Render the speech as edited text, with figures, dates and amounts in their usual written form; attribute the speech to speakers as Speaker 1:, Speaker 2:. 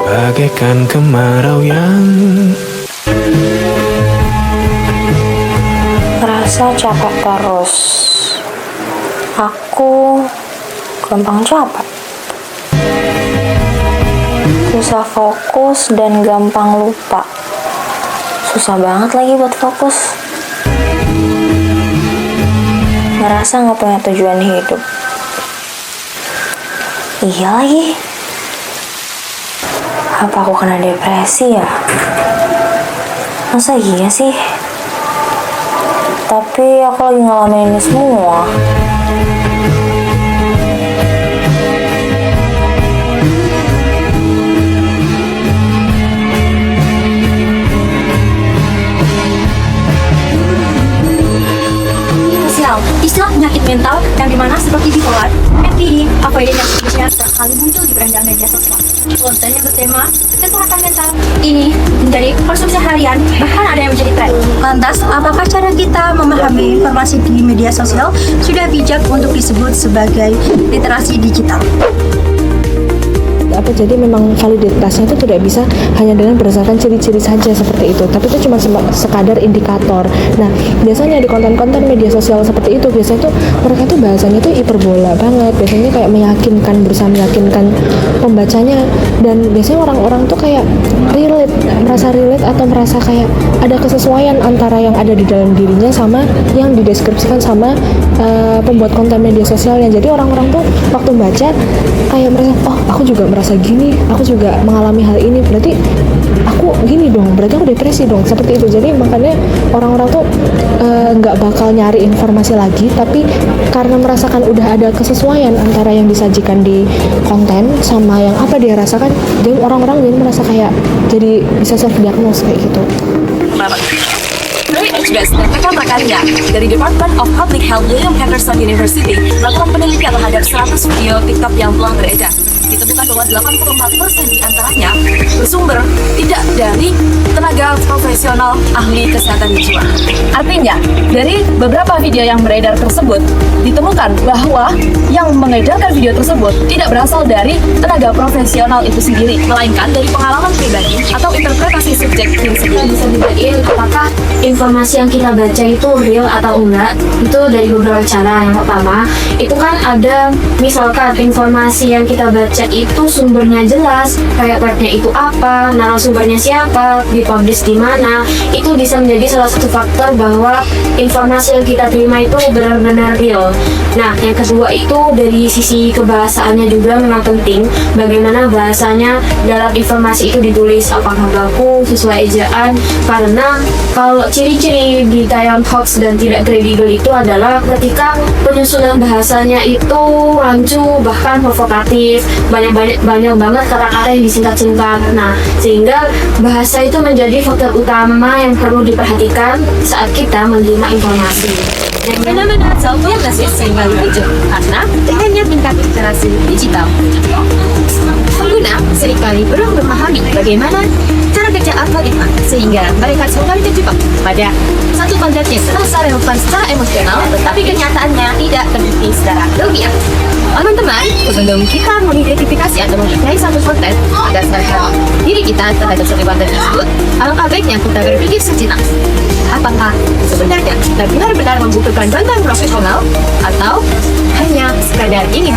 Speaker 1: bagaikan kemarau yang
Speaker 2: merasa capek terus. Aku gampang capek, susah fokus dan gampang lupa. Susah banget lagi buat fokus. Ngerasa gak punya tujuan hidup. Iya lagi. Apa aku kena depresi ya? Masa iya sih? Tapi aku lagi ngalamin ini semua.
Speaker 3: Istilah penyakit mental yang dimana seperti bipolar, MPD, avoidant yang sejenisnya setiap kali muncul di beranda media sosial. Kontennya bertema kesehatan mental. Ini menjadi konsumsi harian, bahkan ada yang menjadi tren. Lantas, apakah cara kita memahami informasi di media sosial sudah bijak untuk disebut sebagai literasi digital?
Speaker 4: Jadi memang validitasnya itu tidak bisa hanya dengan berdasarkan ciri-ciri saja seperti itu, tapi itu cuma sekadar indikator. Nah, biasanya di konten-konten media sosial seperti itu biasanya tuh mereka tuh bahasanya tuh hiperbola banget, biasanya kayak meyakinkan, berusaha meyakinkan pembacanya, dan biasanya orang-orang tuh kayak merasa relate atau merasa kayak ada kesesuaian antara yang ada di dalam dirinya sama yang dideskripsikan sama pembuat konten media sosialnya. Jadi orang-orang tuh waktu baca kayak merasa, oh aku juga merasa gini, aku juga mengalami hal ini, berarti aku gini dong, berarti aku depresi dong, seperti itu. Jadi makanya orang-orang tuh nggak bakal nyari informasi lagi, tapi karena merasakan udah ada kesesuaian antara yang disajikan di konten sama yang apa dia rasakan, jadi orang-orang jadi merasa kayak jadi bisa self diagnose kayak gitu.
Speaker 3: HBS dan rekan rekannya dari Department of Public Health William Henderson University melakukan penelitian terhadap 100 video TikTok yang telah beredar. Ditemukan bahwa 84% di antaranya bersumber tidak dari tenaga profesional ahli kesehatan jiwa. Artinya, dari beberapa video yang beredar tersebut, ditemukan bahwa yang mengedarkan video tersebut tidak berasal dari tenaga profesional itu sendiri, melainkan dari pengalaman pribadi atau interpretasi subjektif sendiri.
Speaker 5: Bisa dibedain apakah informasi yang kita baca itu real atau enggak, itu dari beberapa cara. Yang pertama, itu kan ada misalkan informasi yang kita baca itu sumbernya jelas, kayak webnya itu apa, narasumbernya siapa, dipublish di mana, itu bisa menjadi salah satu faktor bahwa informasi yang kita terima itu benar-benar real. Nah, yang kedua itu dari sisi kebahasaannya juga memang penting, bagaimana bahasanya dalam informasi itu ditulis, apakah baku, sesuai ejaan, karena kalau ciri-ciri di tayangan hoax dan tidak kredibel itu adalah ketika penyusunan bahasanya itu rancu, bahkan provokatif, banyak banget kata-kata yang disingkat-singkat. Nah, sehingga bahasa itu menjadi faktor utama yang perlu diperhatikan saat kita menerima informasi.
Speaker 3: Yang benar-benar self-care sehingga muncul karena hanya tingkat literasi digital. Pengguna seringkali belum memahami bagaimana cara kerja algoritma sehingga mereka seringkali terjebak pada satu konten yang terasa relevan secara emosional, tetapi kenyataannya tidak terbukti secara ilmiah. Teman-teman, sebelum kita mengidentifikasi atau menilai satu konten berdasarkan diri kita terhadap satu konten tersebut, alangkah baiknya kita berpikir sejenak. Apakah sebenarnya kita benar-benar membutuhkan bantuan profesional atau hanya sekadar ingin